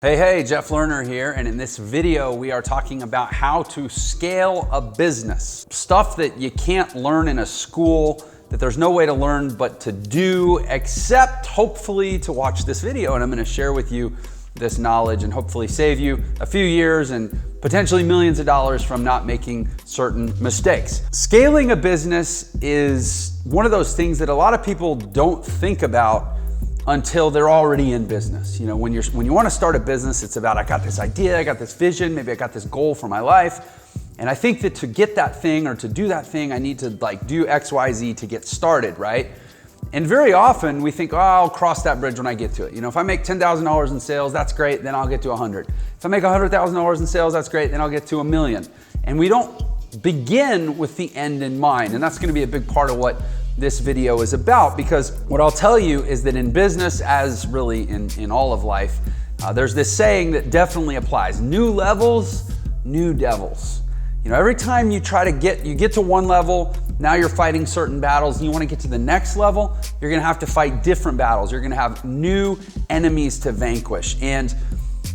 Hey, Jeff Lerner here, and in this video we are talking about how to scale a business. Stuff that you can't learn in a school, that there's no way to learn but to do, except hopefully to watch this video, and I'm going to share with you this knowledge and hopefully save you a few years and potentially millions of dollars from not making certain mistakes. Scaling a business is one of those things that a lot of people don't think about until they're already in business. You know, when you want to start a business, it's about, I got this idea, I got this vision, maybe I got this goal for my life. And I think that to get that thing or to do that thing, I need to do X, Y, Z to get started, right? And very often we think, oh, I'll cross that bridge when I get to it. You know, if I make $10,000 in sales, that's great, then I'll get to 100. If I make $100,000 in sales, that's great, then I'll get to 1,000,000. And we don't begin with the end in mind. And that's going to be a big part of what this video is about, because what I'll tell you is that in business, as really in all of life, there's this saying that definitely applies: new levels, new devils. You know, every time you try to get to one level, now you're fighting certain battles, and you want to get to the next level, you're going to have to fight different battles. You're going to have new enemies to vanquish. And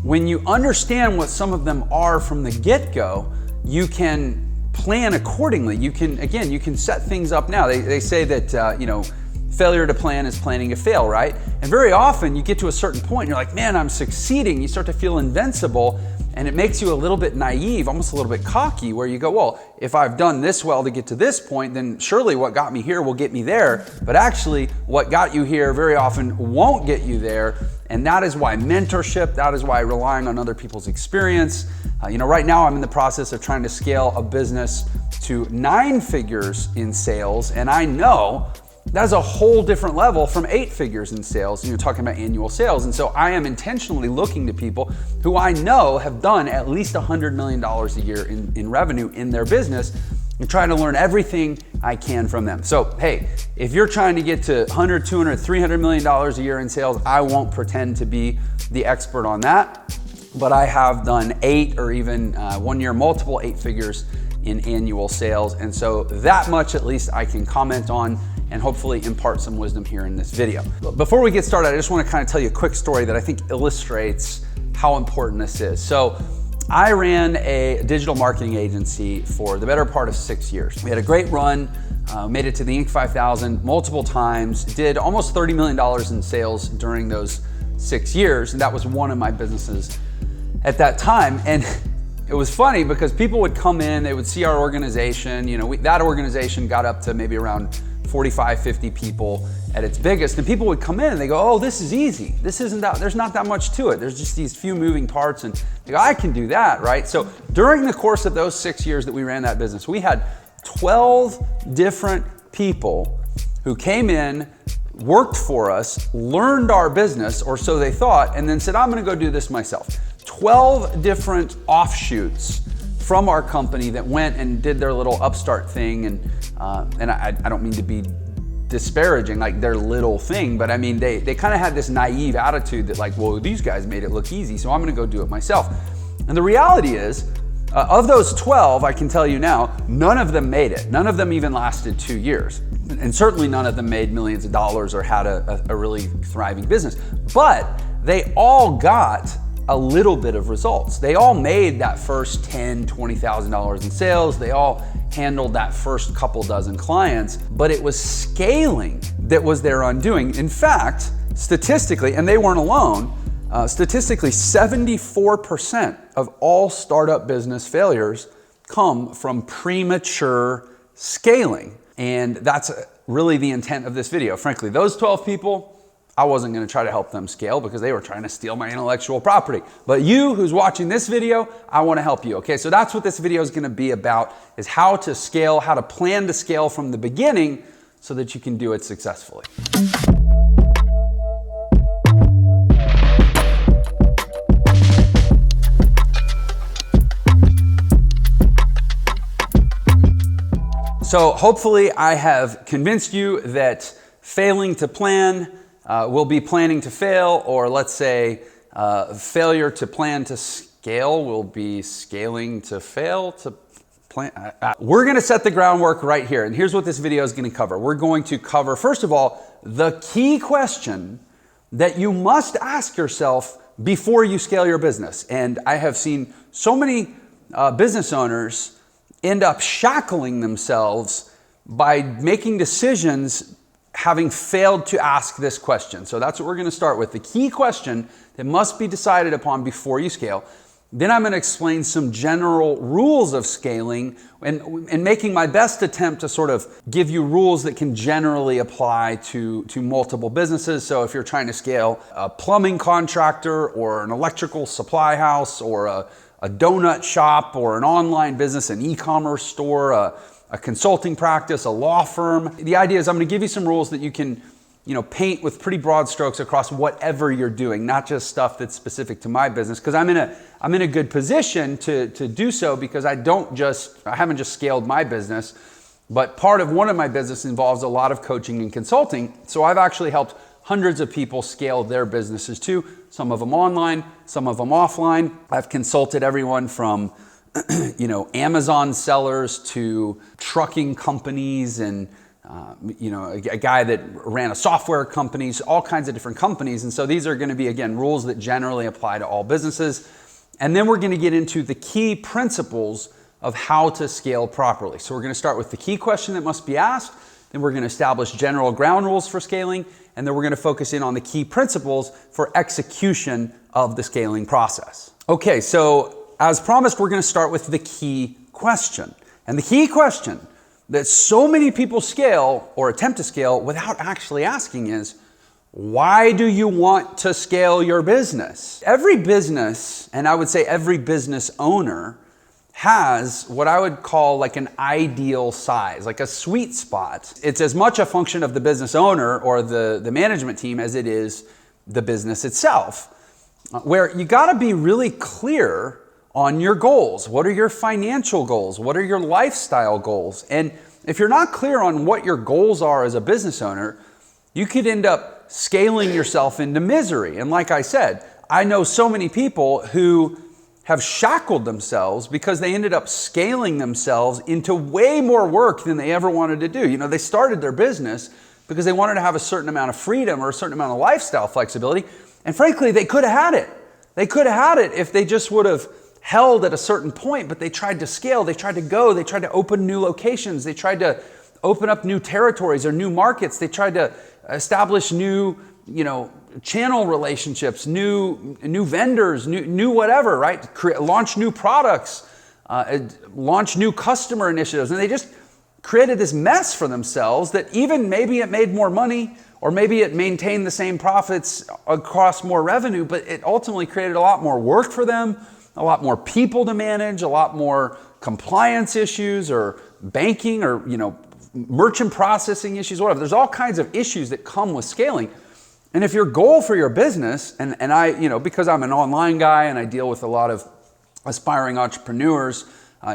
when you understand what some of them are from the get-go, you can plan accordingly. You can set things up now. They say that, failure to plan is planning to fail, right? And very often you get to a certain point and you're like, man, I'm succeeding. You start to feel invincible, and it makes you a little bit naive, almost a little bit cocky, where you go, well, if I've done this well to get to this point, then surely what got me here will get me there. But actually, what got you here very often won't get you there. And that is why mentorship, that is why relying on other people's experience. Right now I'm in the process of trying to scale a business to 9 figures in sales. And I know that's a whole different level from 8 figures in sales. You're talking about annual sales. And so I am intentionally looking to people who I know have done at least $100 million a year in revenue in their business, and trying to learn everything I can from them. So, hey, if you're trying to get to $100, $200, $300 million a year in sales, I won't pretend to be the expert on that, but I have done 8 or even 1 year, multiple 8 figures in annual sales. And so that much at least I can comment on and hopefully impart some wisdom here in this video. But before we get started, I just want to kind of tell you a quick story that I think illustrates how important this is. So I ran a digital marketing agency for the better part of 6 years. We had a great run, made it to the Inc. 5000 multiple times, did almost $30 million in sales during those 6 years. And that was one of my businesses at that time. And it was funny because people would come in, they would see our organization. That organization got up to maybe around 45, 50 people at its biggest. And people would come in and they go, oh, this is easy. There's not that much to it. There's just these few moving parts, and they go, I can do that, right? So during the course of those 6 years that we ran that business, we had 12 different people who came in, worked for us, learned our business, or so they thought, and then said, I'm gonna go do this myself. 12 different offshoots from our company that went and did their little upstart thing. And I don't mean to be disparaging like their little thing, but I mean, they kind of had this naive attitude that like, well, these guys made it look easy, so I'm gonna go do it myself. And the reality is, of those 12, I can tell you now, none of them made it. None of them even lasted 2 years. And certainly none of them made millions of dollars or had a really thriving business. But they all got a little bit of results. They all made that first $10,000, $20,000 in sales. They all handled that first couple dozen clients, but it was scaling that was their undoing. In fact, statistically, and they weren't alone, statistically, 74% of all startup business failures come from premature scaling. And that's really the intent of this video. Frankly, those 12 people, I wasn't going to try to help them scale because they were trying to steal my intellectual property. But you who's watching this video, I want to help you. Okay, so that's what this video is going to be about, is how to scale, how to plan to scale from the beginning so that you can do it successfully. So hopefully I have convinced you that failing to plan will be planning to fail, or let's say failure to plan to scale will be scaling to fail to plan. We're gonna set the groundwork right here, and here's what this video is gonna cover. We're going to cover, first of all, the key question that you must ask yourself before you scale your business. And I have seen so many business owners end up shackling themselves by making decisions having failed to ask this question. So that's what we're going to start with. The key question that must be decided upon before you scale. Then I'm going to explain some general rules of scaling and making my best attempt to sort of give you rules that can generally apply to multiple businesses. So if you're trying to scale a plumbing contractor or an electrical supply house or a donut shop or an online business, an e-commerce store, a consulting practice, a law firm. The idea is I'm going to give you some rules that you can, paint with pretty broad strokes across whatever you're doing, not just stuff that's specific to my business. Because I'm in a good position to do so because I haven't just scaled my business, but part of one of my business involves a lot of coaching and consulting. So I've actually helped hundreds of people scale their businesses too. Some of them online, some of them offline. I've consulted everyone from Amazon sellers to trucking companies and a guy that ran a software company, all kinds of different companies. And so these are going to be, again, rules that generally apply to all businesses. And then we're going to get into the key principles of how to scale properly. So we're going to start with the key question that must be asked. Then we're going to establish general ground rules for scaling. And then we're going to focus in on the key principles for execution of the scaling process. Okay, so as promised, we're going to start with the key question. And the key question that so many people scale or attempt to scale without actually asking is, why do you want to scale your business? Every business, and I would say every business owner, has what I would call like an ideal size, like a sweet spot. It's as much a function of the business owner or the management team as it is the business itself, where you got to be really clear on your goals. What are your financial goals? What are your lifestyle goals? And if you're not clear on what your goals are as a business owner, you could end up scaling yourself into misery. And like I said, I know so many people who have shackled themselves because they ended up scaling themselves into way more work than they ever wanted to do. They started their business because they wanted to have a certain amount of freedom or a certain amount of lifestyle flexibility. And frankly, they could have had it. They could have had it if they just would have held at a certain point, but they tried to scale, they tried to go, they tried to open new locations, they tried to open up new territories or new markets, they tried to establish new, channel relationships, new vendors, new whatever, right? Launch new products, launch new customer initiatives, and they just created this mess for themselves that even maybe it made more money or maybe it maintained the same profits across more revenue, but it ultimately created a lot more work for them, a lot more people to manage, a lot more compliance issues or banking or, merchant processing issues, whatever. There's all kinds of issues that come with scaling. And if your goal for your business, and I, because I'm an online guy and I deal with a lot of aspiring entrepreneurs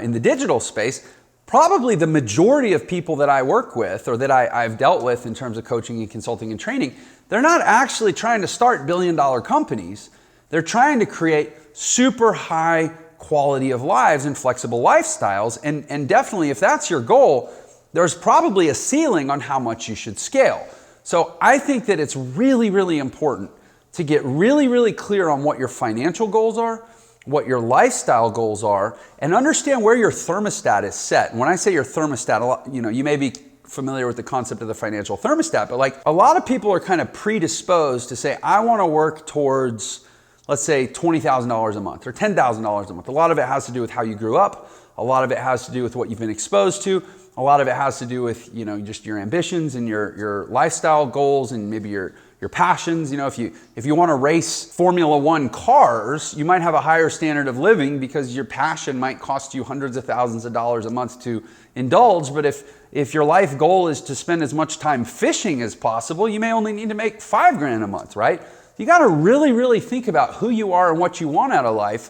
in the digital space, probably the majority of people that I work with or that I've dealt with in terms of coaching and consulting and training, they're not actually trying to start billion-dollar companies. They're trying to create super high quality of lives and flexible lifestyles. And definitely if that's your goal, there's probably a ceiling on how much you should scale. So I think that it's really, really important to get really, really clear on what your financial goals are, what your lifestyle goals are, and understand where your thermostat is set. And when I say your thermostat, you may be familiar with the concept of the financial thermostat, but like a lot of people are kind of predisposed to say, I want to work towards, let's say $20,000 a month or $10,000 a month. A lot of it has to do with how you grew up. A lot of it has to do with what you've been exposed to. A lot of it has to do with, just your ambitions and your lifestyle goals and maybe your passions. If you want to race Formula One cars, you might have a higher standard of living because your passion might cost you hundreds of thousands of dollars a month to indulge. But if your life goal is to spend as much time fishing as possible, you may only need to make $5,000 a month, right? You got to really, really think about who you are and what you want out of life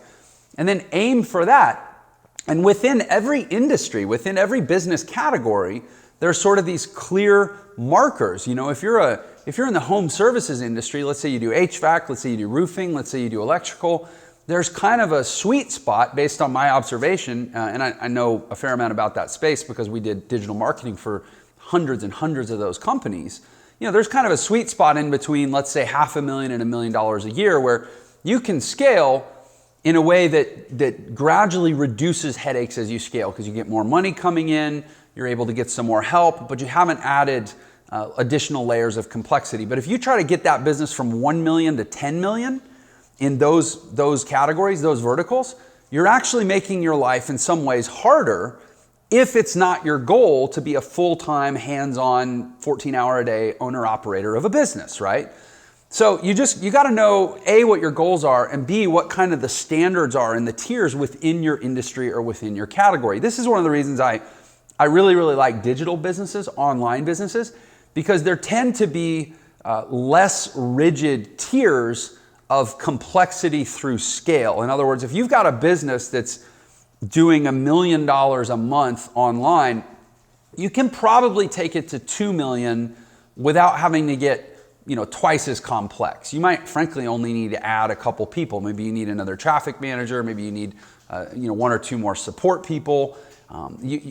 and then aim for that. And within every industry, within every business category, there's sort of these clear markers. If you're in the home services industry, let's say you do HVAC, let's say you do roofing, let's say you do electrical, there's kind of a sweet spot based on my observation, and I know a fair amount about that space because we did digital marketing for hundreds and hundreds of those companies. There's kind of a sweet spot in between, let's say $500,000 and $1 million a year where you can scale in a way that gradually reduces headaches as you scale, because you get more money coming in, you're able to get some more help, but you haven't added additional layers of complexity. But if you try to get that business from 1 million to 10 million in those categories, those verticals, you're actually making your life in some ways harder if it's not your goal to be a full-time, hands-on, 14-hour-a-day owner-operator of a business, right? So you got to know, A, what your goals are, and B, what kind of the standards are and the tiers within your industry or within your category. This is one of the reasons I really, really like digital businesses, online businesses, because there tend to be less rigid tiers of complexity through scale. In other words, if you've got a business that's doing $1 million a month online, you can probably take it to 2 million without having to get twice as complex. You might frankly only need to add a couple people. Maybe you need another traffic manager. Maybe you need 1 or 2 more support people.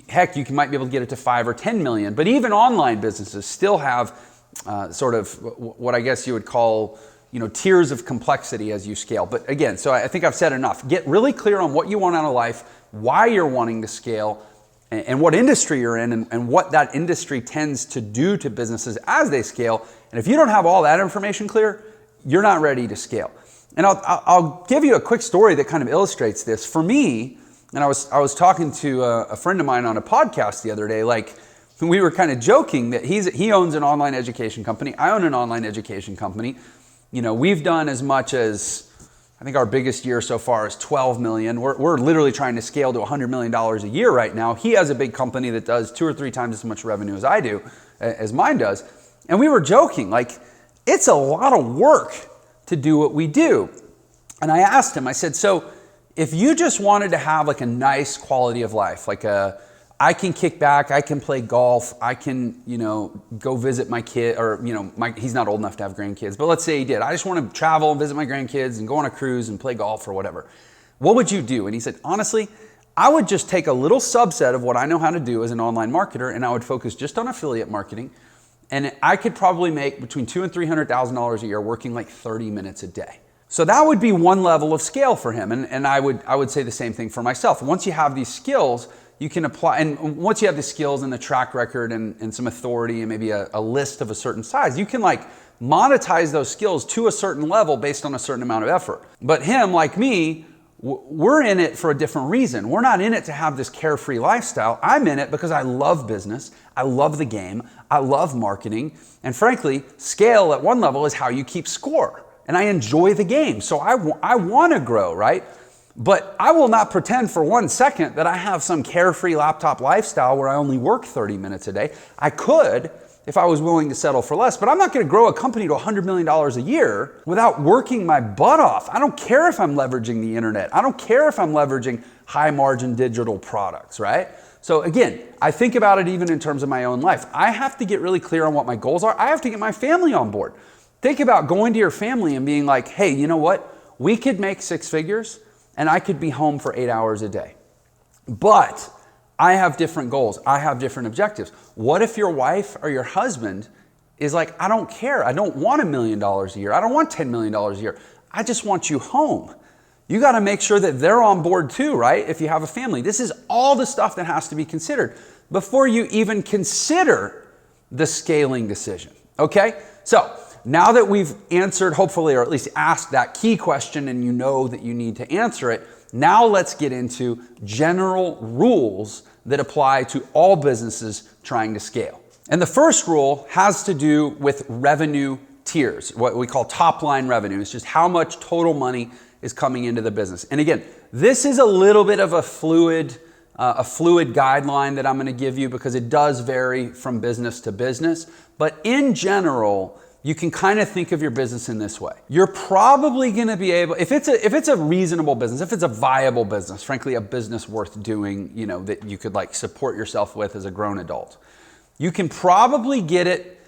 Heck, you might be able to get it to 5 or 10 million. But even online businesses still have sort of what I guess you would call tiers of complexity as you scale. But again, so I think I've said enough. Get really clear on what you want out of life, why you're wanting to scale, and what industry you're in, and what that industry tends to do to businesses as they scale. And if you don't have all that information clear, you're not ready to scale. And I'll give you a quick story that kind of illustrates this. For me, and I was talking to a friend of mine on a podcast the other day, like we were kind of joking that he owns an online education company. I own an online education company. We've done as much as, I think our biggest year so far is 12 million. We're literally trying to scale to $100 million a year right now. He has a big company that does 2 or 3 times as much revenue as I do, as mine does. And we were joking, like, it's a lot of work to do what we do. And I asked him, I said, so if you just wanted to have like a nice quality of life, like I can kick back, I can play golf, I can, go visit my kid, or, he's not old enough to have grandkids, but let's say he did. I just want to travel and visit my grandkids and go on a cruise and play golf or whatever. What would you do? And he said, honestly, I would just take a little subset of what I know how to do as an online marketer, and I would focus just on affiliate marketing. And I could probably make between $200,000 and $300,000 a year working like 30 minutes a day. So that would be one level of scale for him. And I would say the same thing for myself. Once you have these skills, you can apply, and once you have the skills and the track record and some authority and maybe a list of a certain size, you can like monetize those skills to a certain level based on a certain amount of effort. But him, like me, we're in it for a different reason. We're not in it to have this carefree lifestyle. I'm in it because I love business. I love the game. I love marketing. And frankly, scale at one level is how you keep score. And I enjoy the game. So I want to grow, right? But I will not pretend for 1 second that I have some carefree laptop lifestyle where I only work 30 minutes a day. I could if I was willing to settle for less, but I'm not going to grow a company to $100 million a year without working my butt off. I don't care if I'm leveraging the internet. I don't care if I'm leveraging high margin digital products, right? So again, I think about it even in terms of my own life. I have to get really clear on what my goals are. I have to get my family on board. Think about going to your family and being like, hey, you know what? We could make 6 figures and I could be home for 8 hours a day. But I have different goals. I have different objectives. What if your wife or your husband is like, I don't care. I don't want $1 million a year. I don't want $10 million a year. I just want you home. You got to make sure that they're on board too, right? If you have a family. This is all the stuff that has to be considered before you even consider the scaling decision. Okay? So now that we've answered, hopefully, or at least asked that key question and you know that you need to answer it, now let's get into general rules that apply to all businesses trying to scale. And the first rule has to do with revenue tiers, what we call top line revenue. It's just how much total money is coming into the business. And again, this is a little bit of a fluid guideline that I'm going to give you because it does vary from business to business. But in general, you can kind of think of your business in this way. You're probably going to be able, if it's a reasonable business, if it's a viable business, frankly, a business worth doing, that you could like support yourself with as a grown adult, you can probably get it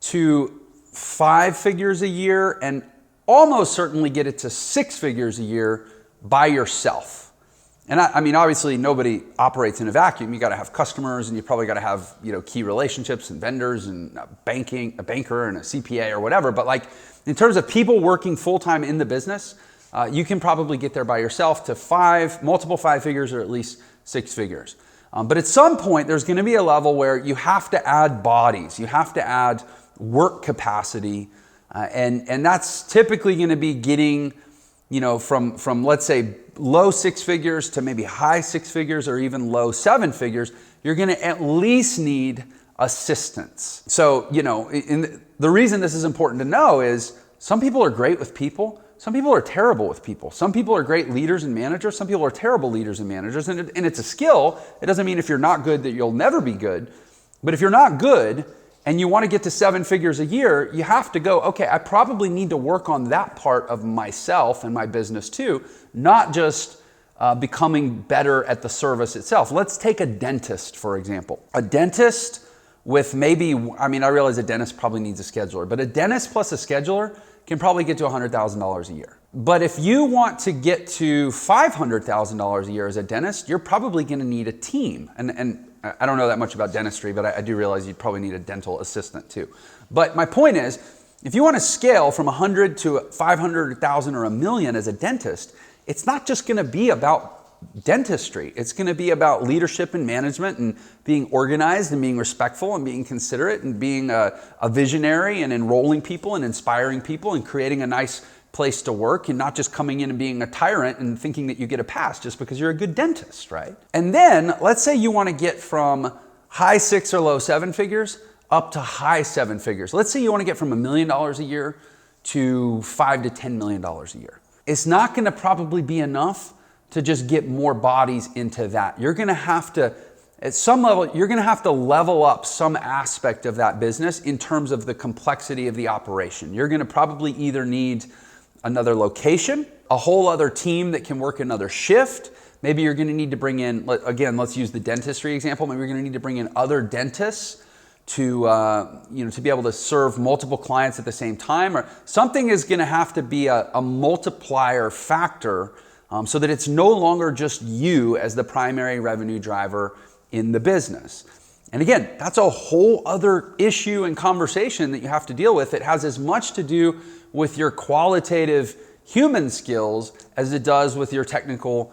to 5 figures a year and almost certainly get it to 6 figures a year by yourself. And I mean, obviously nobody operates in a vacuum. You got to have customers and you probably got to have, key relationships and vendors and a banker and a CPA or whatever. But like in terms of people working full-time in the business, you can probably get there by yourself to multiple five figures or at least six figures. But at some point, there's going to be a level where you have to add bodies, you have to add work capacity, and that's typically going to be getting, from let's say low six figures to maybe high six figures or even low seven figures. You're going to at least need assistance. So, the reason this is important to know is some people are great with people. Some people are terrible with people. Some people are great leaders and managers. Some people are terrible leaders and managers. And it's a skill. It doesn't mean if you're not good that you'll never be good. But if you're not good and you want to get to seven figures a year, you have to go, okay, I probably need to work on that part of myself and my business too, not just becoming better at the service itself. Let's take a dentist, for example. A dentist with I realize a dentist probably needs a scheduler, but a dentist plus a scheduler can probably get to $100,000 a year. But if you want to get to $500,000 a year as a dentist, you're probably going to need a team. And I don't know that much about dentistry, but I do realize you probably need a dental assistant too. But my point is, if you want to scale from 100 to 500,000 or a million as a dentist, it's not just going to be about dentistry. It's going to be about leadership and management and being organized and being respectful and being considerate and being a visionary and enrolling people and inspiring people and creating a nice place to work and not just coming in and being a tyrant and thinking that you get a pass just because you're a good dentist, right? And then let's say you want to get from high six or low seven figures up to high seven figures. Let's say you want to get from $1 million a year to $5 to $10 million a year. It's not going to probably be enough to just get more bodies into that. You're going to have to, at some level, you're going to have to level up some aspect of that business in terms of the complexity of the operation. You're going to probably either need another location, a whole other team that can work another shift. Maybe you're going to need to bring in, again, let's use the dentistry example. Maybe you're going to need to bring in other dentists to be able to serve multiple clients at the same time, or something is going to have to be a multiplier factor so that it's no longer just you as the primary revenue driver in the business. And again, that's a whole other issue and conversation that you have to deal with. It has as much to do with your qualitative human skills as it does with your technical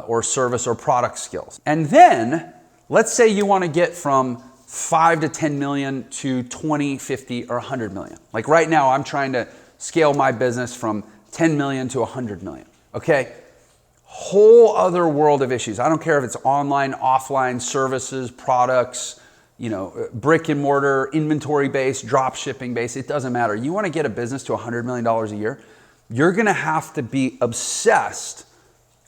or service or product skills. And then let's say you want to get from 5 to 10 million to 20, 50, or 100 million. Like right now, I'm trying to scale my business from 10 million to 100 million. Okay? Whole other world of issues. I don't care if it's online, offline, services, products, brick and mortar, inventory based, drop shipping based. It doesn't matter. You want to get a business to $100 million a year, you're going to have to be obsessed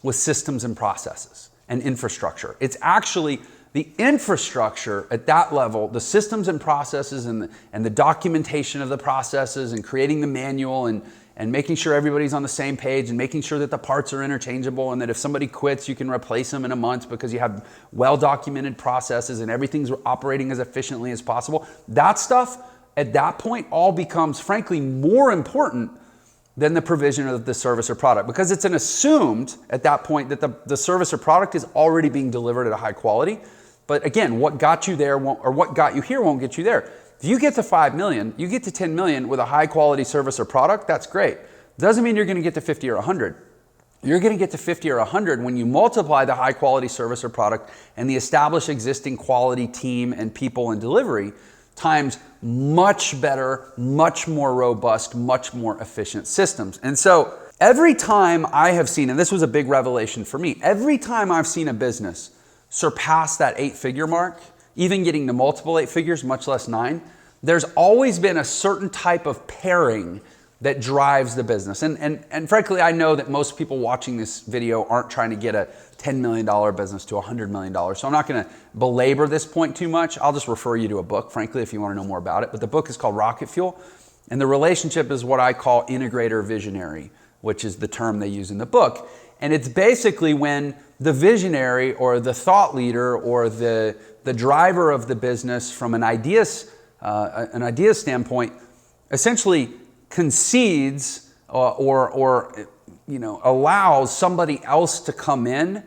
with systems and processes and infrastructure. It's actually the infrastructure at that level, the systems and processes and the documentation of the processes and creating the manual and making sure everybody's on the same page and making sure that the parts are interchangeable and that if somebody quits, you can replace them in a month because you have well-documented processes and everything's operating as efficiently as possible. That stuff at that point all becomes, frankly, more important than the provision of the service or product, because it's an assumed at that point that the service or product is already being delivered at a high quality. But again, what got you there or what got you here won't get you there. If you get to 5 million, you get to 10 million with a high quality service or product, that's great. Doesn't mean you're going to get to 50 or 100. You're going to get to 50 or 100 when you multiply the high quality service or product and the established existing quality team and people and delivery times much better, much more robust, much more efficient systems. And so every time I have seen, and this was a big revelation for me, every time I've seen a business surpass that 8-figure mark, even getting to multiple 8 figures, much less 9, there's always been a certain type of pairing that drives the business. And frankly, I know that most people watching this video aren't trying to get a $10 million business to $100 million. So I'm not going to belabor this point too much. I'll just refer you to a book, frankly, if you want to know more about it. But the book is called Rocket Fuel. And the relationship is what I call integrator visionary, which is the term they use in the book. And it's basically when the visionary or the thought leader or the driver of the business from an idea standpoint essentially concedes or allows somebody else to come in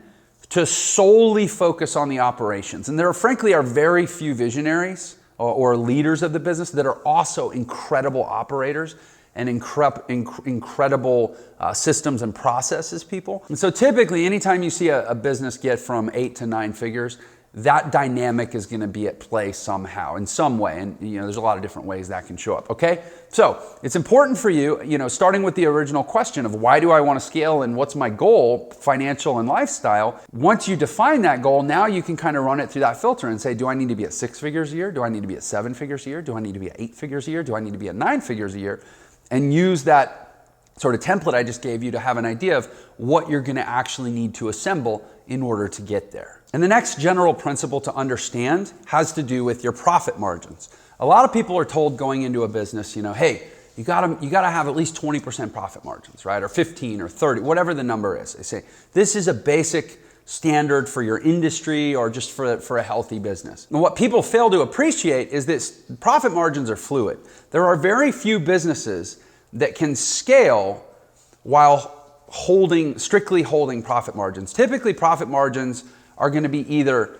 to solely focus on the operations. And there are very few visionaries or leaders of the business that are also incredible operators. and incredible systems and processes people. And so typically, anytime you see a business get from 8 to 9 figures, that dynamic is going to be at play somehow, in some way. And there's a lot of different ways that can show up, okay? So it's important for you, starting with the original question of why do I want to scale and what's my goal, financial and lifestyle. Once you define that goal, now you can kind of run it through that filter and say, do I need to be at 6 figures a year? Do I need to be at 7 figures a year? Do I need to be at 8 figures a year? Do I need to be at 9 figures a year? And use that sort of template I just gave you to have an idea of what you're going to actually need to assemble in order to get there. And the next general principle to understand has to do with your profit margins. A lot of people are told going into a business, hey, you gotta have at least 20% profit margins, right? Or 15 or 30, whatever the number is. They say, this is a basic standard for your industry or just for a healthy business. And what people fail to appreciate is that profit margins are fluid. There are very few businesses that can scale while strictly holding profit margins. Typically, profit margins are going to be either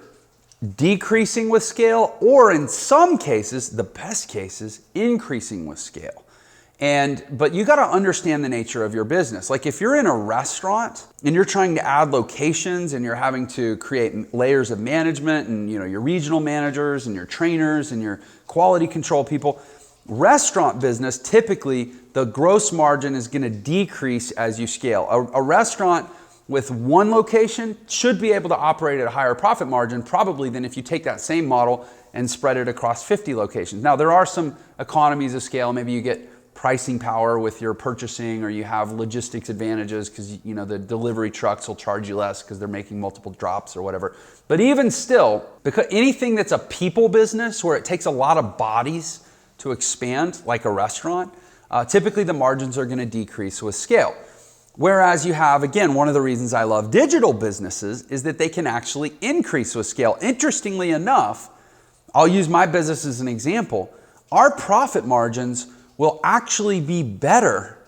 decreasing with scale or in some cases, the best cases, increasing with scale. But you got to understand the nature of your business. Like if you're in a restaurant and you're trying to add locations and you're having to create layers of management and your regional managers and your trainers and your quality control people, restaurant business, typically the gross margin is going to decrease as you scale. A restaurant with one location should be able to operate at a higher profit margin probably than if you take that same model and spread it across 50 locations. Now there are some economies of scale. Maybe you get pricing power with your purchasing or you have logistics advantages because the delivery trucks will charge you less because they're making multiple drops or whatever. But even still, because anything that's a people business where it takes a lot of bodies to expand, like a restaurant, typically the margins are going to decrease with scale. Whereas you have, again, one of the reasons I love digital businesses is that they can actually increase with scale. Interestingly enough, I'll use my business as an example. Our profit margins will actually be better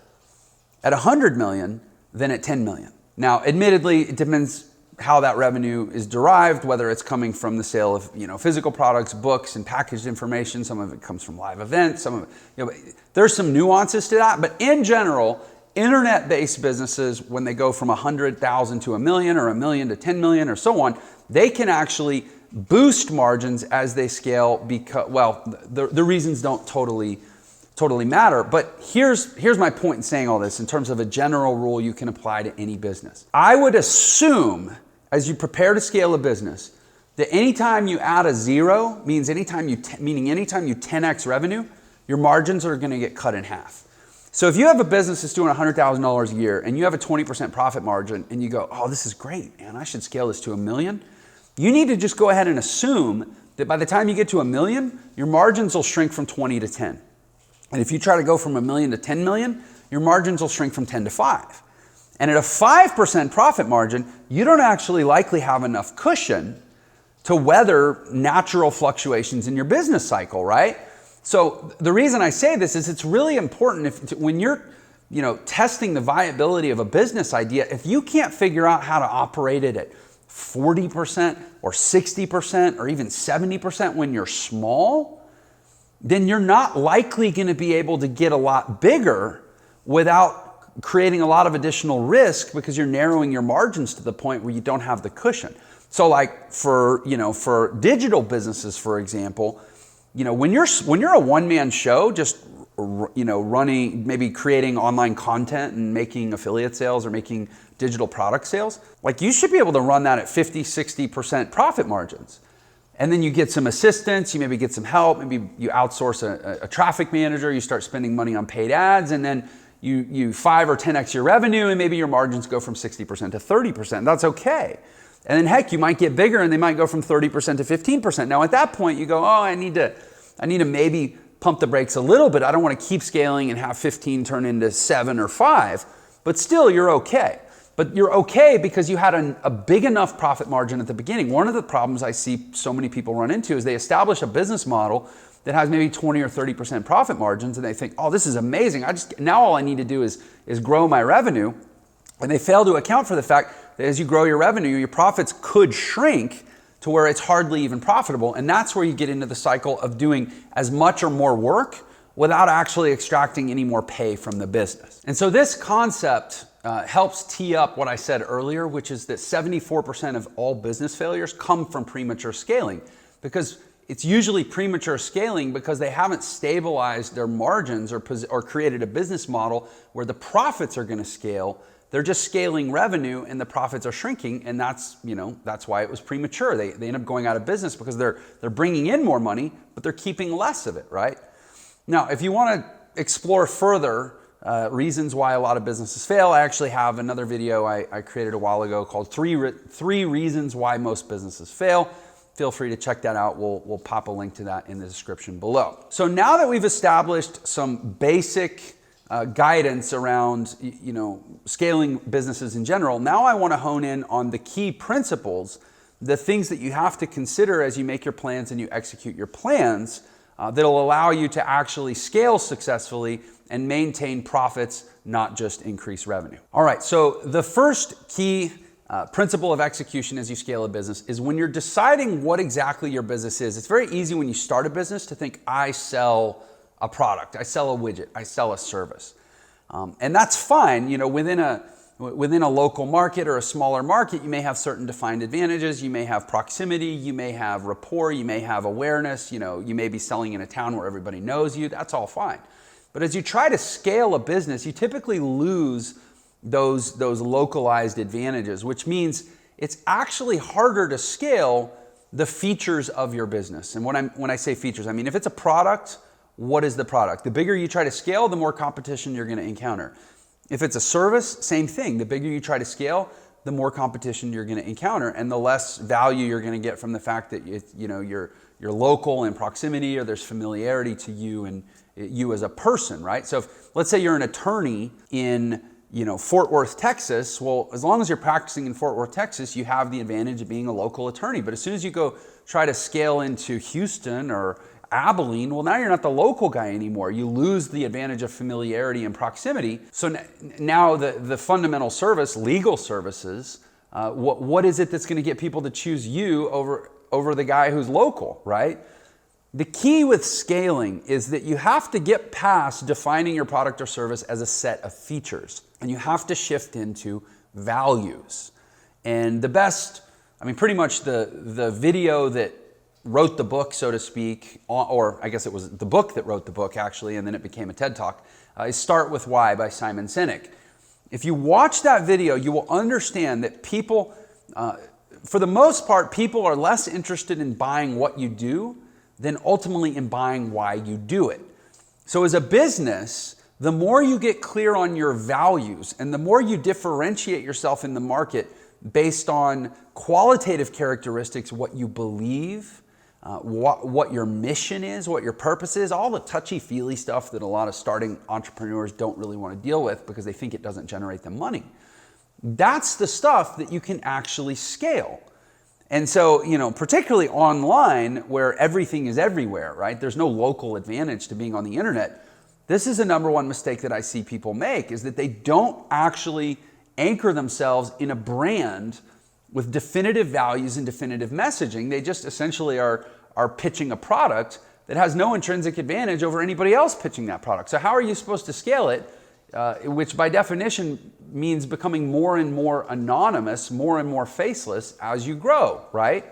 at 100 million than at 10 million. Now, admittedly, it depends how that revenue is derived, whether it's coming from the sale of physical products, books, and packaged information. Some of it comes from live events. Some of it, there's some nuances to that, but in general, internet-based businesses, when they go from 100,000 to 1 million or 1 million to 10 million or so on, they can actually boost margins as they scale because, the reasons don't totally matter. But here's my point in saying all this in terms of a general rule you can apply to any business. I would assume as you prepare to scale a business that anytime you add a zero means anytime you 10x revenue, your margins are going to get cut in half. So if you have a business that's doing $100,000 a year and you have a 20% profit margin and you go, oh, this is great, man, I should scale this to 1 million. You need to just go ahead and assume that by the time you get to 1 million, your margins will shrink from 20 to 10. And if you try to go from 1 million to 10 million, your margins will shrink from 10 to 5. And at a 5% profit margin, you don't actually likely have enough cushion to weather natural fluctuations in your business cycle, right? So the reason I say this is it's really important when you're testing the viability of a business idea, if you can't figure out how to operate it at 40% or 60% or even 70% when you're small, then you're not likely going to be able to get a lot bigger without creating a lot of additional risk because you're narrowing your margins to the point where you don't have the cushion. So like for digital businesses, for example, when you're a one-man show, just running, maybe creating online content and making affiliate sales or making digital product sales, like you should be able to run that at 50, 60% profit margins. And then you get some assistance, you maybe get some help, maybe you outsource a traffic manager, you start spending money on paid ads, and then you 5 or 10x your revenue, and maybe your margins go from 60% to 30%. That's okay. And then heck, you might get bigger and they might go from 30% to 15%. Now at that point you go, oh, I need to maybe pump the brakes a little bit. I don't want to keep scaling and have 15 turn into 7 or 5, but still you're okay. But you're okay because you had a big enough profit margin at the beginning. One of the problems I see so many people run into is they establish a business model that has maybe 20 or 30% profit margins and they think, oh, this is amazing. Now all I need to do is grow my revenue. And they fail to account for the fact that as you grow your revenue, your profits could shrink to where it's hardly even profitable. And that's where you get into the cycle of doing as much or more work without actually extracting any more pay from the business. And so this concept helps tee up what I said earlier, which is that 74% of all business failures come from premature scaling, because it's usually premature scaling because they haven't stabilized their margins or created a business model where the profits are going to scale. They're just scaling revenue and the profits are shrinking, and that's why it was premature. They end up going out of business because they're bringing in more money, but they're keeping less of it, right? Now, if you want to explore further reasons why a lot of businesses fail, I actually have another video I created a while ago called three Reasons Why Most Businesses Fail. Feel free to check that out. We'll pop a link to that in the description below. So now that we've established some basic guidance around scaling businesses in general, now I want to hone in on the key principles, the things that you have to consider as you make your plans and you execute your plans that'll allow you to actually scale successfully and maintain profits, not just increase revenue. All right, so the first key principle of execution as you scale a business is when you're deciding what exactly your business is. It's very easy when you start a business to think, I sell a product, I sell a widget, I sell a service. And that's fine. Within a local market or a smaller market, you may have certain defined advantages. You may have proximity, you may have rapport, you may have awareness, you may be selling in a town where everybody knows you. That's all fine. But as you try to scale a business, you typically lose those localized advantages, which means it's actually harder to scale the features of your business. And when I say features, I mean if it's a product, what is the product? The bigger you try to scale, the more competition you're going to encounter. If it's a service, same thing. The bigger you try to scale, the more competition you're going to encounter, and the less value you're going to get from the fact that you're local in proximity, or there's familiarity to you and you as a person, right? So let's say you're an attorney in Fort Worth, Texas. Well, as long as you're practicing in Fort Worth, Texas, you have the advantage of being a local attorney. But as soon as you go try to scale into Houston or Abilene, well, now you're not the local guy anymore. You lose the advantage of familiarity and proximity. So now the fundamental service, legal services, what is it that's going to get people to choose you over the guy who's local, right? The key with scaling is that you have to get past defining your product or service as a set of features, and you have to shift into values. And pretty much the video that wrote the book, so to speak, or I guess it was the book that wrote the book actually, and then it became a TED Talk, is Start With Why by Simon Sinek. If you watch that video, you will understand that people, for the most part, people are less interested in buying what you do than ultimately in buying why you do it. So as a business, the more you get clear on your values and the more you differentiate yourself in the market based on qualitative characteristics, what you believe, what your mission is, what your purpose is, all the touchy-feely stuff that a lot of starting entrepreneurs don't really want to deal with because they think it doesn't generate them money. That's the stuff that you can actually scale. And so, particularly online where everything is everywhere, right? There's no local advantage to being on the internet. This is the number one mistake that I see people make, is that they don't actually anchor themselves in a brand with definitive values and definitive messaging. They just essentially are pitching a product that has no intrinsic advantage over anybody else pitching that product. So how are you supposed to scale it? Which by definition means becoming more and more anonymous, more and more faceless as you grow, right?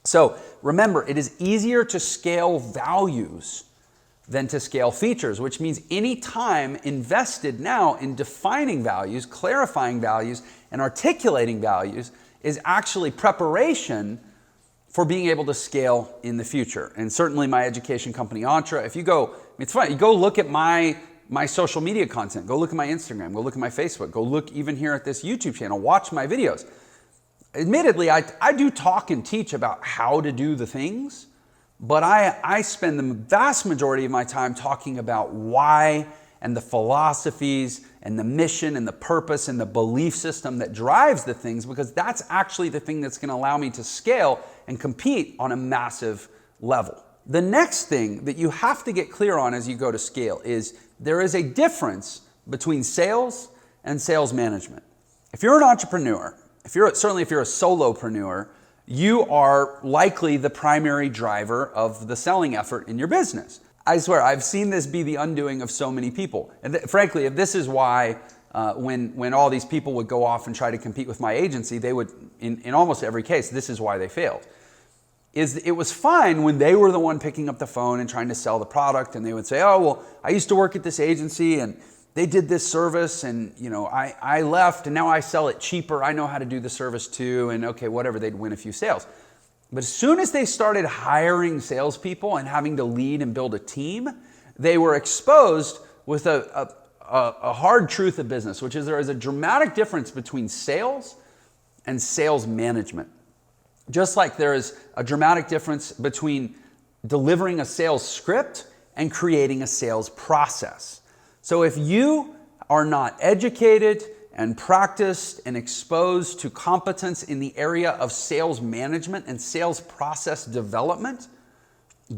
So remember, it is easier to scale values than to scale features, which means any time invested now in defining values, clarifying values, and articulating values is actually preparation for being able to scale in the future. And certainly my education company, Entra, if you go, it's funny, you go look at my social media content, go look at my Instagram, go look at my Facebook, go look even here at this YouTube channel, watch my videos. Admittedly, I do talk and teach about how to do the things, but I spend the vast majority of my time talking about why and the philosophies and the mission and the purpose and the belief system that drives the things, because that's actually the thing that's going to allow me to scale and compete on a massive level. The next thing that you have to get clear on as you go to scale is there is a difference between sales and sales management. If you're an entrepreneur, certainly if you're a solopreneur, you are likely the primary driver of the selling effort in your business. I swear, I've seen this be the undoing of so many people. And frankly, if this is why when all these people would go off and try to compete with my agency, they would, in almost every case, this is why they failed. It was fine when they were the one picking up the phone and trying to sell the product, and they would say, oh, well, I used to work at this agency and they did this service, and I left and now I sell it cheaper. I know how to do the service too, and okay, whatever, they'd win a few sales. But as soon as they started hiring salespeople and having to lead and build a team, they were exposed with a hard truth of business, which is there is a dramatic difference between sales and sales management. Just like there is a dramatic difference between delivering a sales script and creating a sales process. So if you are not educated and practiced and exposed to competence in the area of sales management and sales process development,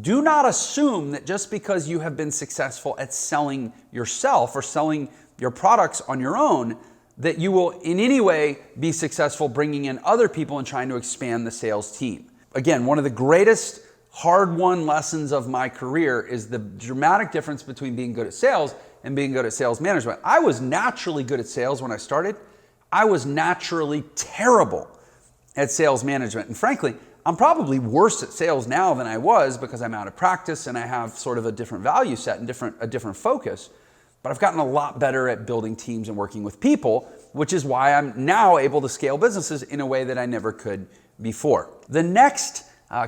do not assume that just because you have been successful at selling yourself or selling your products on your own, that you will in any way be successful bringing in other people and trying to expand the sales team. Again, one of the greatest hard-won lessons of my career is the dramatic difference between being good at sales and being good at sales management. I was naturally good at sales when I started. I was naturally terrible at sales management. And frankly, I'm probably worse at sales now than I was because I'm out of practice and I have sort of a different value set and a different focus. But I've gotten a lot better at building teams and working with people, which is why I'm now able to scale businesses in a way that I never could before. The next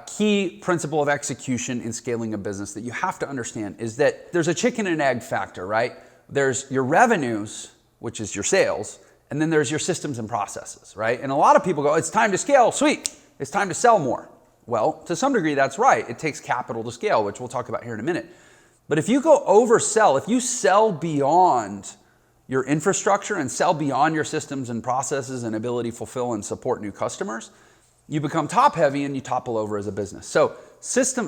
key principle of execution in scaling a business that you have to understand is that there's a chicken and egg factor, right? There's your revenues, which is your sales, and then there's your systems and processes, right? And a lot of people go, it's time to scale, sweet, it's time to sell more. Well, to some degree, that's right. It takes capital to scale, which we'll talk about here in a minute. But if you go oversell, if you sell beyond your infrastructure and sell beyond your systems and processes and ability to fulfill and support new customers, you become top heavy and you topple over as a business. So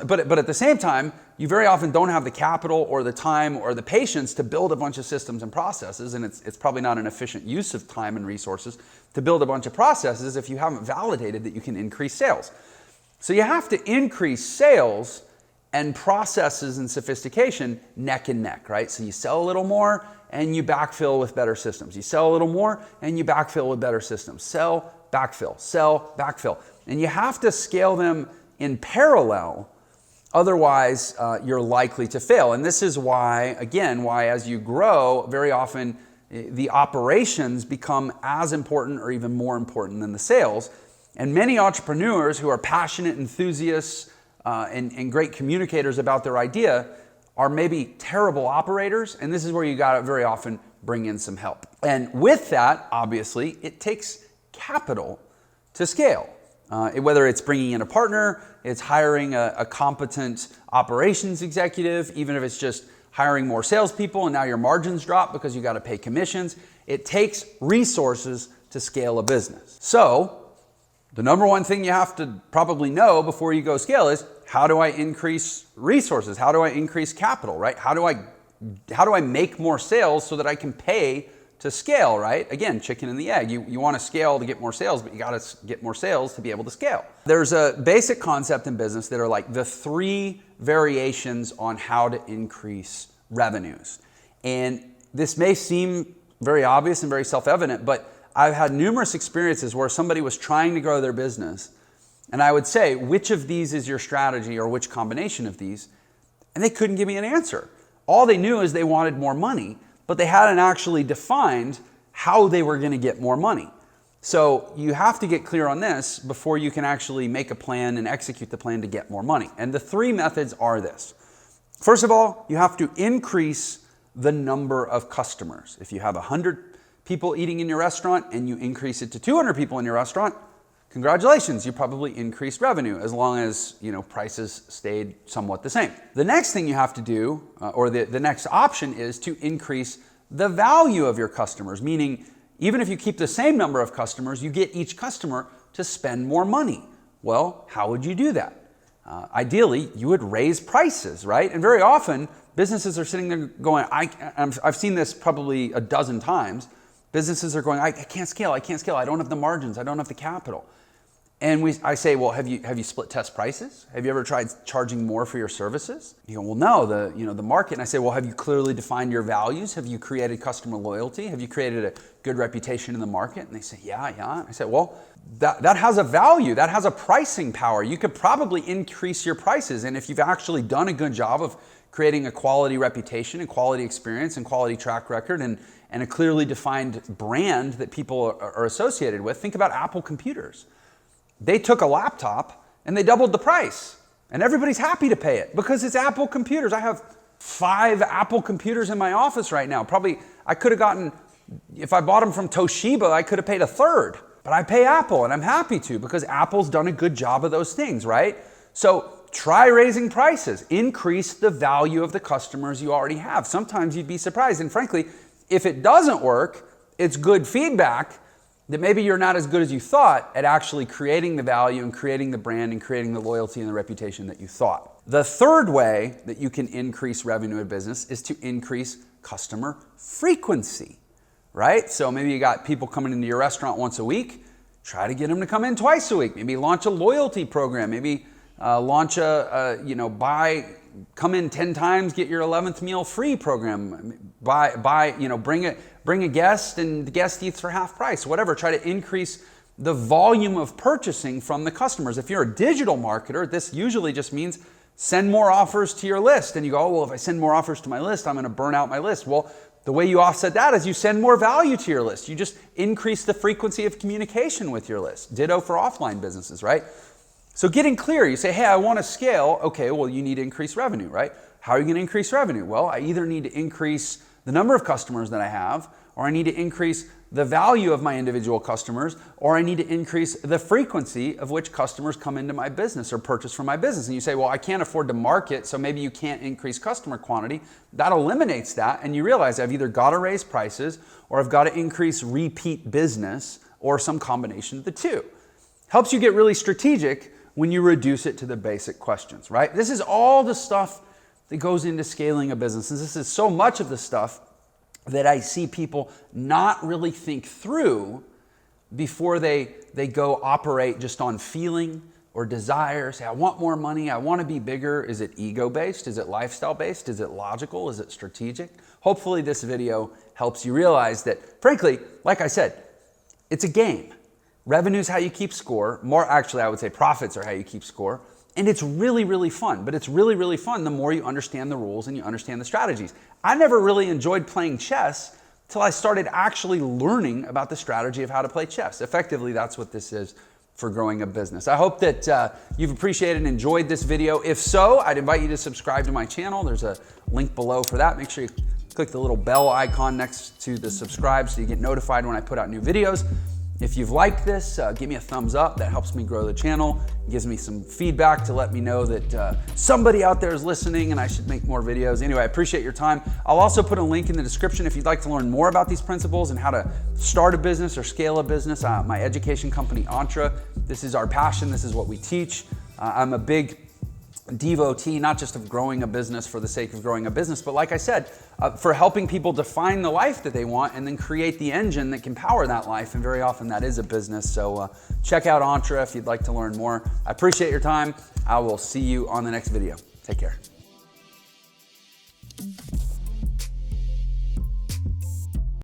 but at the same time, you very often don't have the capital or the time or the patience to build a bunch of systems and processes, and it's probably not an efficient use of time and resources to build a bunch of processes if you haven't validated that you can increase sales. So you have to increase sales and processes and sophistication neck and neck, right? So you sell a little more and you backfill with better systems. You sell a little more and you backfill with better systems. Sell, backfill. And you have to scale them in parallel, otherwise you're likely to fail. And this is why as you grow, very often the operations become as important or even more important than the sales. And many entrepreneurs who are passionate enthusiasts and great communicators about their idea are maybe terrible operators, and this is where you gotta very often bring in some help. And with that, obviously, it takes capital to scale. Whether it's bringing in a partner, it's hiring a competent operations executive, even if it's just hiring more salespeople and now your margins drop because you got to pay commissions. It takes resources to scale a business. So the number one thing you have to probably know before you go scale is, how do I increase resources? How do I increase capital, right? How do I make more sales so that I can pay to scale, right? Again, chicken and the egg. You want to scale to get more sales, but you got to get more sales to be able to scale. There's a basic concept in business that are like the 3 variations on how to increase revenues. And this may seem very obvious and very self-evident, but I've had numerous experiences where somebody was trying to grow their business, and I would say, which of these is your strategy or which combination of these? And they couldn't give me an answer. All they knew is they wanted more money, but they hadn't actually defined how they were going to get more money. So you have to get clear on this before you can actually make a plan and execute the plan to get more money. And the 3 methods are this. First of all, you have to increase the number of customers. If you have 100 people eating in your restaurant and you increase it to 200 people in your restaurant, congratulations, you probably increased revenue as long as prices stayed somewhat the same. The next thing you have to do, or the next option, is to increase the value of your customers, meaning even if you keep the same number of customers, you get each customer to spend more money. Well, how would you do that? Ideally, you would raise prices, right? And very often, businesses are sitting there going, I've seen this probably a dozen times. Businesses are going, I can't scale. I don't have the margins. I don't have the capital. And I say, well, have you split test prices? Have you ever tried charging more for your services? You go, well, no, the market. And I say, well, have you clearly defined your values? Have you created customer loyalty? Have you created a good reputation in the market? And they say, yeah. And I said, well, that has a value. That has a pricing power. You could probably increase your prices. And if you've actually done a good job of creating a quality reputation and quality experience and quality track record and a clearly defined brand that people are associated with, think about Apple computers. They took a laptop and they doubled the price, and everybody's happy to pay it because it's Apple computers. I have 5 Apple computers in my office right now. Probably I could have gotten, if I bought them from Toshiba, I could have paid a third, but I pay Apple and I'm happy to because Apple's done a good job of those things, right? So try raising prices, increase the value of the customers you already have. Sometimes you'd be surprised. And frankly, if it doesn't work, it's good feedback that maybe you're not as good as you thought at actually creating the value and creating the brand and creating the loyalty and the reputation that you thought. The third way that you can increase revenue in business is to increase customer frequency, right? So maybe you got people coming into your restaurant once a week, try to get them to come in twice a week. Maybe launch a loyalty program, maybe launch come in 10 times, get your 11th meal free program. Bring a guest and the guest eats for half price, whatever. Try to increase the volume of purchasing from the customers. If you're a digital marketer, this usually just means send more offers to your list. And you go, oh, well, if I send more offers to my list, I'm going to burn out my list. Well, the way you offset that is you send more value to your list. You just increase the frequency of communication with your list. Ditto for offline businesses, right? So getting clear, you say, hey, I want to scale. Okay, well, you need to increase revenue, right? How are you going to increase revenue? Well, I either need to increase the number of customers that I have, or I need to increase the value of my individual customers, or I need to increase the frequency of which customers come into my business or purchase from my business. And you say, well, I can't afford to market, so maybe you can't increase customer quantity. That eliminates that, and you realize I've either got to raise prices or I've got to increase repeat business or some combination of the two. Helps you get really strategic when you reduce it to the basic questions, right? This is all the stuff that goes into scaling a business. And this is so much of the stuff that I see people not really think through before they go operate just on feeling or desire. Say, I want more money, I want to be bigger. Is it ego-based? Is it lifestyle-based? Is it logical? Is it strategic? Hopefully this video helps you realize that, frankly, like I said, it's a game. Revenue is how you keep score. I would say profits are how you keep score. And it's really, really fun. But it's really, really fun the more you understand the rules and you understand the strategies. I never really enjoyed playing chess till I started actually learning about the strategy of how to play chess. Effectively, that's what this is for growing a business. I hope that you've appreciated and enjoyed this video. If so, I'd invite you to subscribe to my channel. There's a link below for that. Make sure you click the little bell icon next to the subscribe so you get notified when I put out new videos. If you've liked this, give me a thumbs up. That helps me grow the channel. It gives me some feedback to let me know that somebody out there is listening and I should make more videos. Anyway, I appreciate your time. I'll also put a link in the description if you'd like to learn more about these principles and how to start a business or scale a business. My education company, Entra, this is our passion. This is what we teach. I'm a big devotee, not just of growing a business for the sake of growing a business, but like I said, for helping people define the life that they want and then create the engine that can power that life. And very often that is a business. So check out Entra if you'd like to learn more. I appreciate your time. I will see you on the next video. Take care.